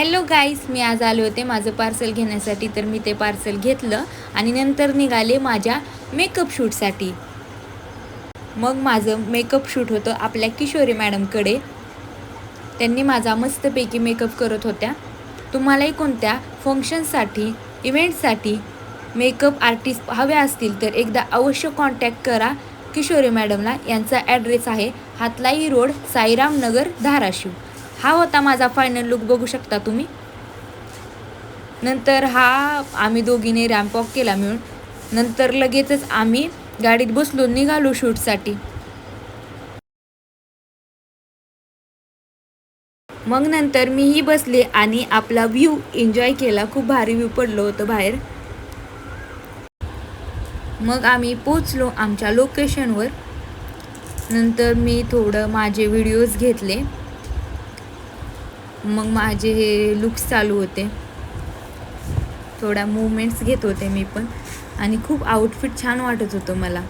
Hello गाईस, मी आज आले होते माझं पार्सल घेण्यासाठी. तर मी ते पार्सल घेतलं आणि नंतर निघाले माझ्या मेकअप शूटसाठी. मग माझं मेकअप शूट होतं आपल्या किशोरी मॅडमकडे. त्यांनी माझा मस्तपैकी मेकअप करत होत्या. तुम्हालाही कोणत्या फंक्शनसाठी, इव्हेंटसाठी मेकअप आर्टिस्ट हवे असतील तर एकदा अवश्य कॉन्टॅक्ट करा किशोरी मॅडमला. यांचा ॲड्रेस आहे हातलाई रोड, साईराम नगर, धाराशिव. हा होता माझा फायनल लुक, बघू शकता तुम्ही. नंतर आम्ही दोघींनी रॅम्प वॉक केला मिळून. नंतर लगेचच आम्ही गाडीत बसलो, निघालो शूटसाठी. मग नंतर मीही बसले आणि आपला व्ह्यू एन्जॉय केला. खूप भारी व्ह्यू पडलं होतं बाहेर. मग आम्ही पोचलो आमच्या लोकेशनवर. नंतर मी थोडं माझे व्हिडिओज घेतले. मग माझे हे लुक्स चालू होते, थोडा मूवमेंट्स घेत होते मी पण, आणि खूप आउटफिट छान वाटत होतं मला.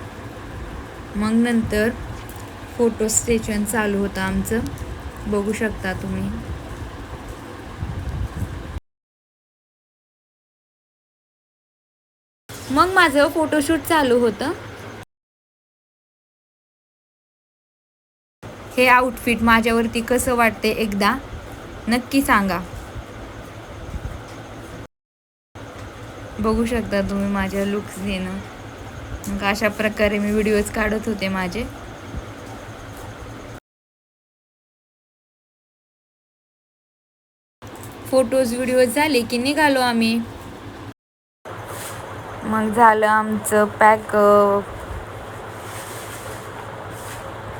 मग नंतर फोटो सेशन चालू होतं आमचं, बघू शकता तुम्ही. मग माझं फोटोशूट चालू होतं. हे आउटफिट माझ्यावरती कसं वाटते एकदा नक्की सांगा. बघू शकता तुम्ही माझ्या लुक्स घेणं. मग अशा प्रकारे मी व्हिडिओज काढत होते माझे. फोटोज व्हिडिओज झाले की निघालो आम्ही. मग झालं आमचं pack up.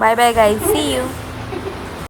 Bye bye guys, see you.